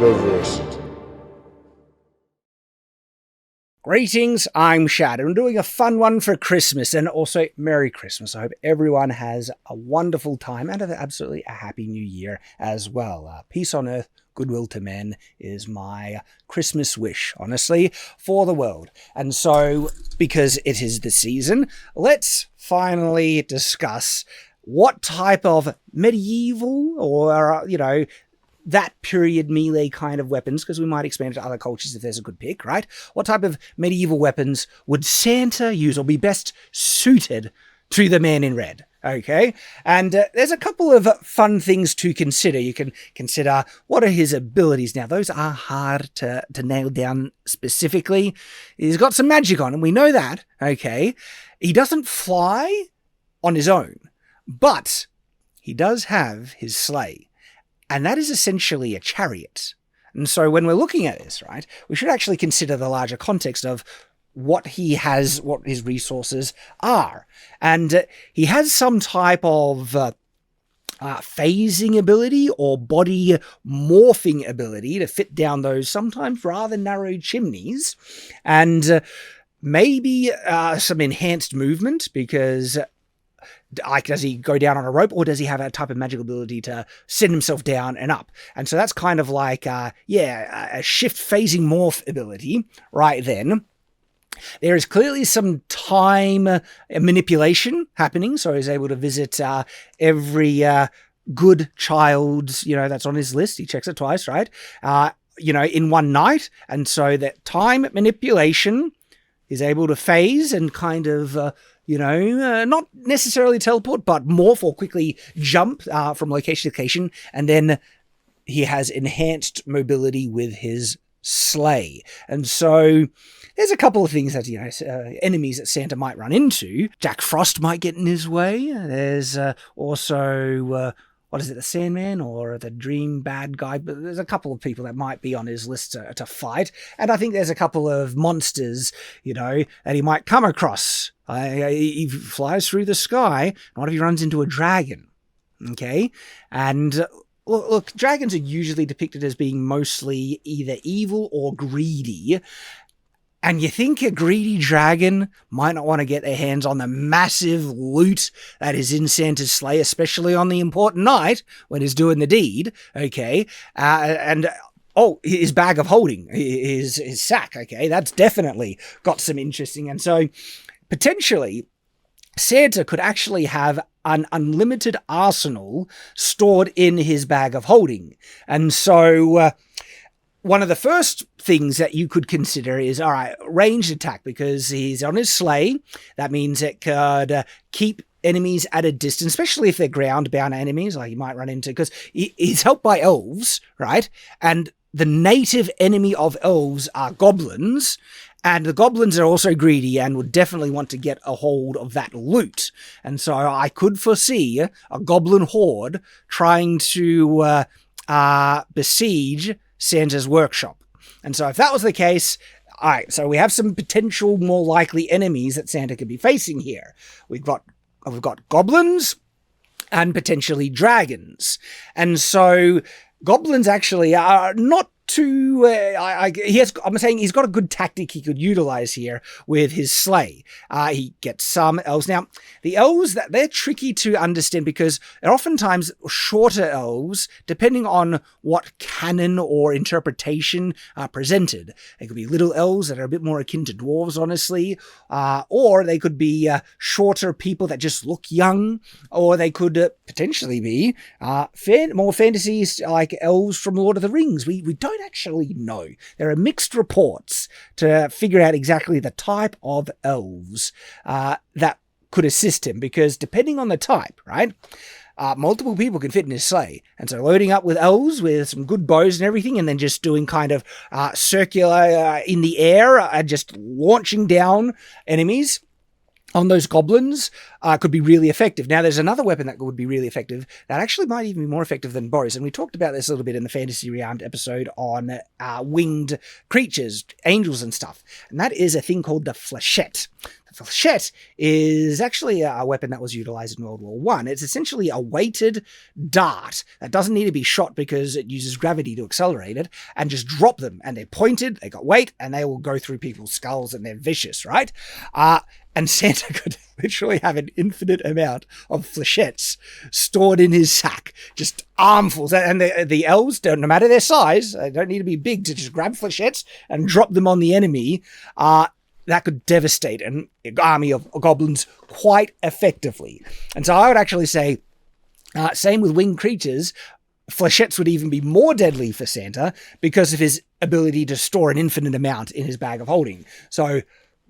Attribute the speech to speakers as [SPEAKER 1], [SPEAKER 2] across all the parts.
[SPEAKER 1] Shadowverse.
[SPEAKER 2] Greetings, I'm Shadow. I'm doing a fun one for Christmas and also Merry Christmas. I hope everyone has a wonderful time and absolutely a Happy New Year as well. Peace on earth, goodwill to men is my Christmas wish, honestly, for the world. And so, because it is the season, let's finally discuss what type of medieval or, that period melee kind of weapons, because we might expand it to other cultures if there's a good pick, right? What type of medieval weapons would Santa use or be best suited to the man in red? Okay, and there's a couple of fun things to consider. You can consider what are his abilities. Now, those are hard to nail down specifically. He's got some magic on him, we know that, okay? He doesn't fly on his own, but he does have his sleigh. And that is essentially a chariot. And so when we're looking at this, right, we should actually consider the larger context of what he has, what his resources are. And he has some type of phasing ability or body morphing ability to fit down those sometimes rather narrow chimneys. And maybe some enhanced movement, because does he go down on a rope, or does he have a type of magical ability to send himself down and up? And so that's kind of like, a shift phasing morph ability right then. There is clearly some time manipulation happening, so he's able to visit every good child, that's on his list. He checks it twice, right? In one night. And so that time manipulation is able to phase and kind of... not necessarily teleport, but morph or quickly jump from location to location. And then he has enhanced mobility with his sleigh. And so there's a couple of things that, enemies that Santa might run into. Jack Frost might get in his way. There's also... the Sandman or the Dream Bad Guy? But there's a couple of people that might be on his list to fight. And I think there's a couple of monsters, that he might come across. He flies through the sky. What if he runs into a dragon? Okay? And look, dragons are usually depicted as being mostly either evil or greedy. And you think a greedy dragon might not want to get their hands on the massive loot that is in Santa's sleigh, especially on the important night when he's doing the deed, okay? His bag of holding, his sack, okay? That's definitely got some interesting. And so potentially Santa could actually have an unlimited arsenal stored in his bag of holding. And so... one of the first things that you could consider is, all right, ranged attack, because he's on his sleigh. That means it could keep enemies at a distance, especially if they're ground-bound enemies, like you might run into, because he's helped by elves, right? And the native enemy of elves are goblins, and the goblins are also greedy and would definitely want to get a hold of that loot. And so I could foresee a goblin horde trying to besiege Santa's workshop. And so if that was the case, all right, so we have some potential more likely enemies that Santa could be facing here. We've got goblins and potentially dragons. And so goblins actually are not too... I'm saying he's got a good tactic he could utilize here with his sleigh. He gets some elves. Now, the elves, they're tricky to understand because they're oftentimes shorter elves, depending on what canon or interpretation are presented. They could be little elves that are a bit more akin to dwarves, honestly, or they could be shorter people that just look young, or they could potentially be more fantasies like elves from Lord of the Rings. We don't actually know. There are mixed reports to figure out exactly the type of elves that could assist him, because depending on the type, right, multiple people can fit in his sleigh. And so loading up with elves with some good bows and everything, and then just doing kind of circular in the air and just launching down enemies on those goblins could be really effective. Now, there's another weapon that would be really effective that actually might even be more effective than bows. And we talked about this a little bit in the Fantasy Rearmed episode on winged creatures, angels and stuff. And that is a thing called the flechette. Flechette is actually a weapon that was utilized in World War One. It's essentially a weighted dart that doesn't need to be shot because it uses gravity to accelerate it, and just drop them. And they're pointed, they got weight, and they will go through people's skulls, and they're vicious, right? And Santa could literally have an infinite amount of flechettes stored in his sack, just armfuls. And the elves, no matter their size, they don't need to be big to just grab flechettes and drop them on the enemy. That could devastate an army of goblins quite effectively. And so I would actually say, same with winged creatures, flechettes would even be more deadly for Santa because of his ability to store an infinite amount in his bag of holding. So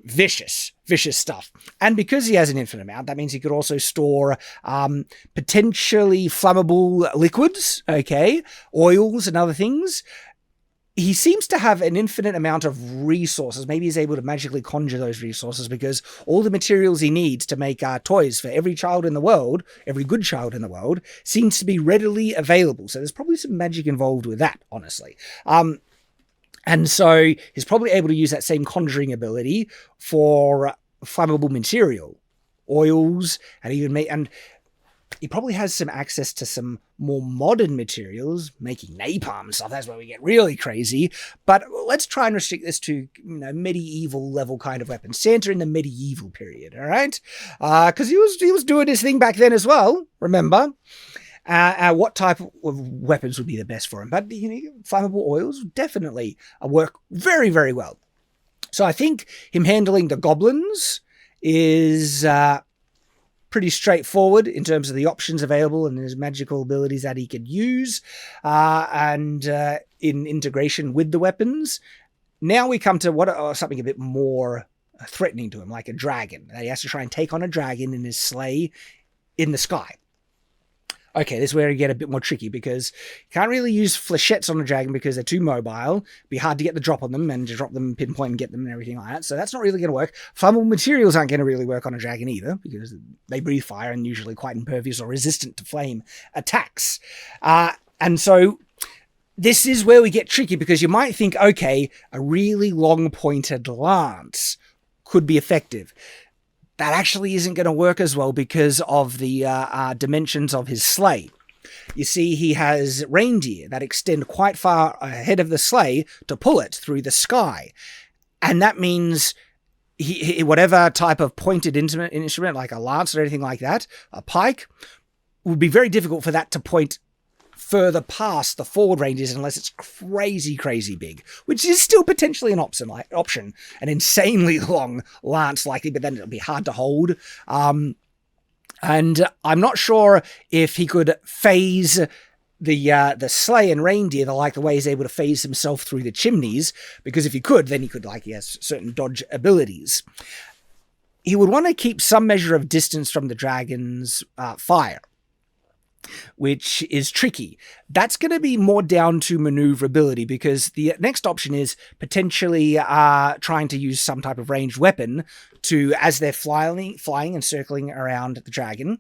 [SPEAKER 2] vicious stuff. And because he has an infinite amount, that means he could also store potentially flammable liquids, okay, oils and other things. He seems to have an infinite amount of resources. Maybe he's able to magically conjure those resources because all the materials he needs to make toys for every child in the world, every good child in the world, seems to be readily available. So there's probably some magic involved with that, honestly. And so he's probably able to use that same conjuring ability for flammable material, oils, and and he probably has some access to some more modern materials, making napalm and stuff. That's where we get really crazy. But let's try and restrict this to, medieval level kind of weapons. Santa in the medieval period, all right? Because he was doing his thing back then as well, remember? What type of weapons would be the best for him? But flammable oils definitely work very, very well. So I think him handling the goblins is pretty straightforward in terms of the options available and his magical abilities that he could use, and in integration with the weapons. Now we come to something a bit more threatening to him, like a dragon. He has to try and take on a dragon in his sleigh in the sky. Okay, this is where you get a bit more tricky because you can't really use flechettes on a dragon because they're too mobile. It'd be hard to get the drop on them and to drop them, pinpoint and get them and everything like that. So that's not really going to work. Flammable materials aren't going to really work on a dragon either because they breathe fire and usually quite impervious or resistant to flame attacks. And so this is where we get tricky because you might think, okay, a really long pointed lance could be effective. That actually isn't going to work as well because of the dimensions of his sleigh. You see, he has reindeer that extend quite far ahead of the sleigh to pull it through the sky. And that means he whatever type of pointed instrument, like a lance or anything like that, a pike, would be very difficult for that to point further past the forward ranges unless it's crazy, crazy big, which is still potentially an option. An insanely long lance likely, but then it'll be hard to hold. And I'm not sure if he could phase the sleigh and reindeer the way he's able to phase himself through the chimneys, because if he could, then he has certain dodge abilities. He would want to keep some measure of distance from the dragon's fire, which is tricky. That's going to be more down to maneuverability because the next option is potentially trying to use some type of ranged weapon to, as they're flying and circling around the dragon,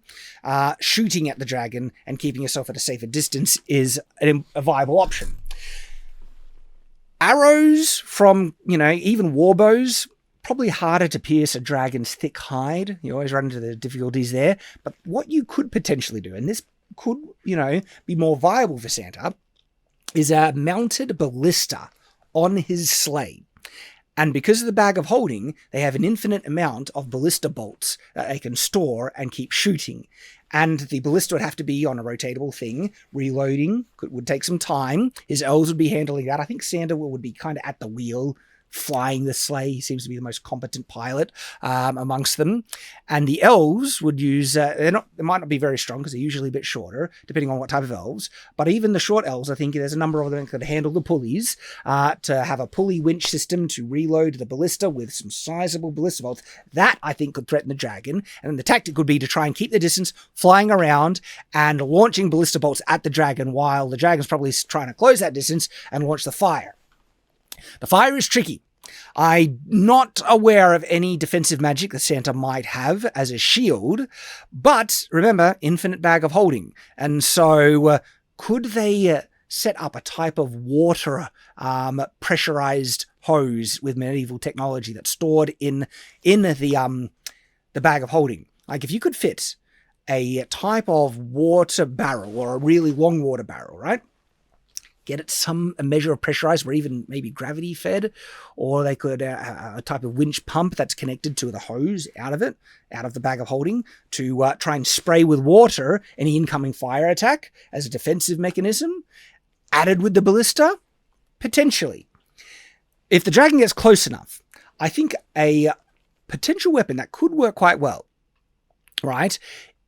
[SPEAKER 2] shooting at the dragon and keeping yourself at a safer distance is a viable option. Arrows from, even warbows, probably harder to pierce a dragon's thick hide. You always run into the difficulties there. But what you could potentially do, and this could, be more viable for Santa, is a mounted ballista on his sleigh. And because of the bag of holding, they have an infinite amount of ballista bolts that they can store and keep shooting. And the ballista would have to be on a rotatable thing. Reloading would take some time. His elves would be handling that. I think Santa would be kind of at the wheel, flying the sleigh. He seems to be the most competent pilot amongst them. And the elves would use, they might not be very strong because they're usually a bit shorter, depending on what type of elves. But even the short elves, I think there's a number of them that could handle the pulleys, to have a pulley winch system to reload the ballista with some sizable ballista bolts. That, I think, could threaten the dragon. And then the tactic would be to try and keep the distance, flying around and launching ballista bolts at the dragon while the dragon's probably trying to close that distance and launch the fire. The fire is tricky. I'm not aware of any defensive magic that Santa might have as a shield, but remember, infinite bag of holding. And so could they set up a type of water pressurized hose with medieval technology that's stored in the bag of holding. Like if you could fit a type of water barrel or a really long water barrel, right? Get it a measure of pressurized or even maybe gravity fed, or they could a type of winch pump that's connected to the hose out of the bag of holding to try and spray with water any incoming fire attack as a defensive mechanism. Added with the ballista, potentially. If the dragon gets close enough, I think a potential weapon that could work quite well, right,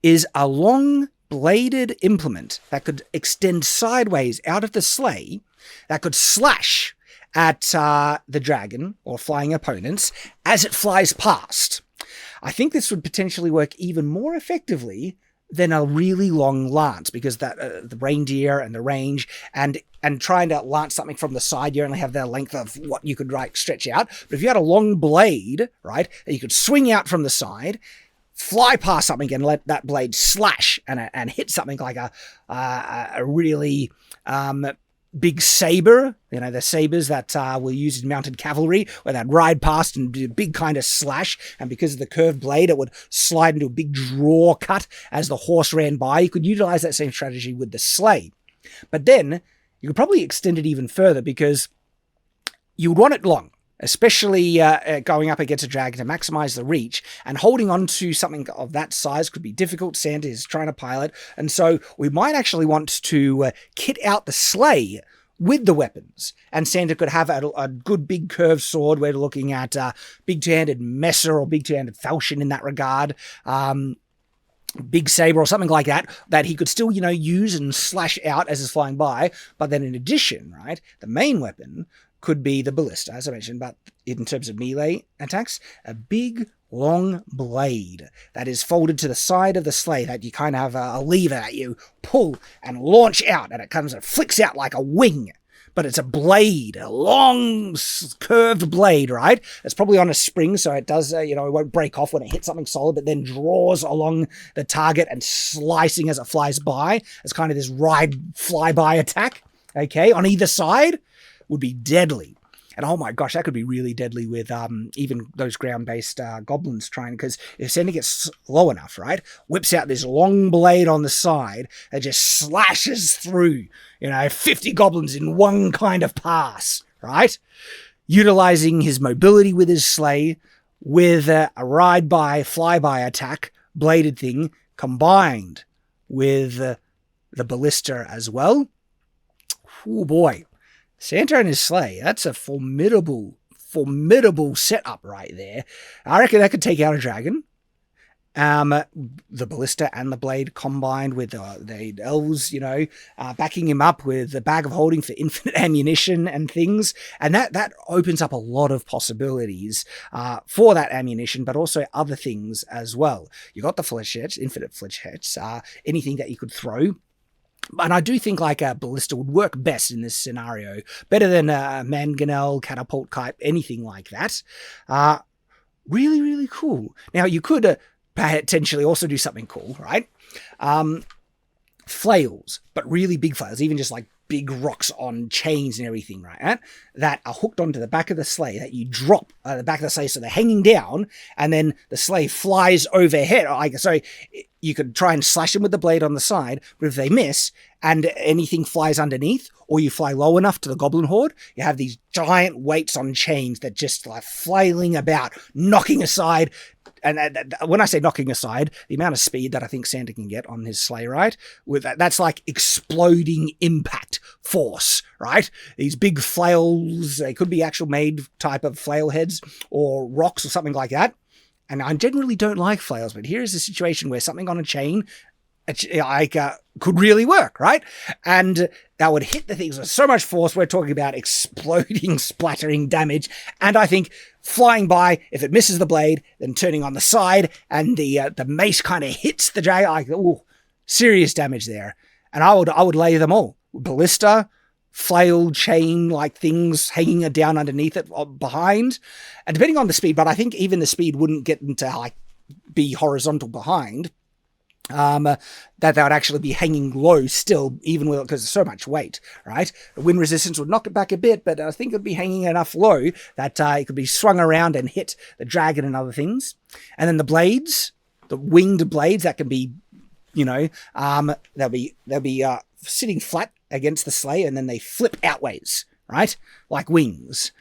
[SPEAKER 2] is a long bladed implement that could extend sideways out of the sleigh, that could slash at the dragon or flying opponents as it flies past. I think this would potentially work even more effectively than a really long lance, because that the reindeer and the range and trying to lance something from the side, you only have the length of what you could stretch out. But if you had a long blade, right, that you could swing out from the side, fly past something and let that blade slash and hit something like a really big saber, the sabers that were used in mounted cavalry, where they'd ride past and do a big kind of slash, and because of the curved blade, it would slide into a big draw cut as the horse ran by. You could utilize that same strategy with the sleigh. But then you could probably extend it even further, because you would want it long, especially going up against a dragon to maximize the reach, and holding on to something of that size could be difficult. Santa is trying to pilot, and so we might actually want to kit out the sleigh with the weapons, and Santa could have a good big curved sword. We're looking at big two-handed messer or big two-handed falchion in that regard, big saber or something like that he could still, use and slash out as it's flying by. But then in addition, right, the main weapon could be the ballista, as I mentioned, but in terms of melee attacks, a big, long blade that is folded to the side of the sleigh that you kind of have a lever that you pull and launch out, and it comes and flicks out like a wing. But it's a blade, a long, curved blade, right? It's probably on a spring, so it does, it won't break off when it hits something solid, but then draws along the target and slicing as it flies by. It's kind of this flyby attack, okay, on either side. Would be deadly. And oh my gosh, that could be really deadly with even those ground-based goblins because if Santa gets low enough, right, whips out this long blade on the side that just slashes through, 50 goblins in one kind of pass, right? Utilizing his mobility with his sleigh with a ride-by, flyby attack, bladed thing, combined with the ballista as well. Oh boy. Santa and his sleigh, that's a formidable setup right there. I reckon that could take out a dragon. The ballista and the blade combined with the elves, backing him up with the bag of holding for infinite ammunition and things. And that opens up a lot of possibilities for that ammunition, but also other things as well. You got the flechettes, infinite flechettes, anything that you could throw. And I do think like a ballista would work best in this scenario, better than a mangonel, catapult kite, anything like that. Really, really cool. Now you could potentially also do something cool, right? Flails, but really big flails, even just like big rocks on chains and everything, right? That are hooked onto the back of the sleigh that you drop the back of the sleigh, so they're hanging down, and then the sleigh flies overhead. So you could try and slash them with the blade on the side, but if they miss and anything flies underneath, or you fly low enough to the goblin horde, you have these giant weights on chains that just like flailing about, knocking aside. And when I say knocking aside, the amount of speed that I think Santa can get on his sleigh ride, that's like exploding impact force, right? These big flails, they could be actual made type of flail heads or rocks or something like that. And I generally don't like flails, but here's a situation where something on a chain could really work, right? And that would hit the things with so much force. We're talking about exploding, splattering damage. And I think flying by, if it misses the blade, then turning on the side, and the mace kind of hits the dragon, serious damage there. And I would lay them all. Ballista, flail, chain, like things hanging down underneath it behind. And depending on the speed, but I think even the speed wouldn't get them to like be horizontal behind. that they would actually be hanging low still, even with, because there's so much weight, right? The wind resistance would knock it back a bit, but I think it would be hanging enough low that it could be swung around and hit the dragon and other things. And then the blades, the winged blades, that can be, they'll be sitting flat against the sleigh, and then they flip outways, right? Like wings.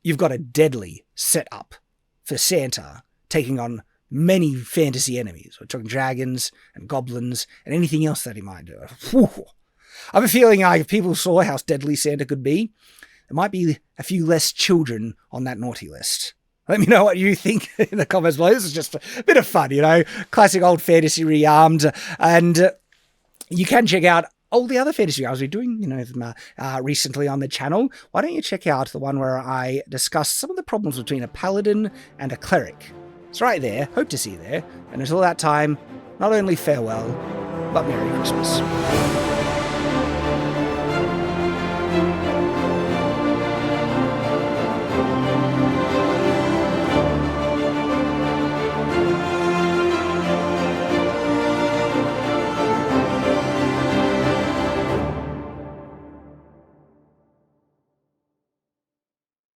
[SPEAKER 2] You've got a deadly setup for Santa taking on many fantasy enemies. We're talking dragons and goblins and anything else that he might do. Whew. I have a feeling like if people saw how deadly Santa could be, there might be a few less children on that naughty list. Let me know what you think in the comments below. This is just a bit of fun, classic old fantasy rearmed. And you can check out all the other fantasy I was doing, recently on the channel. Why don't you check out the one where I discuss some of the problems between a paladin and a cleric? It's right there. Hope to see you there. And until that time, not only farewell, but Merry Christmas.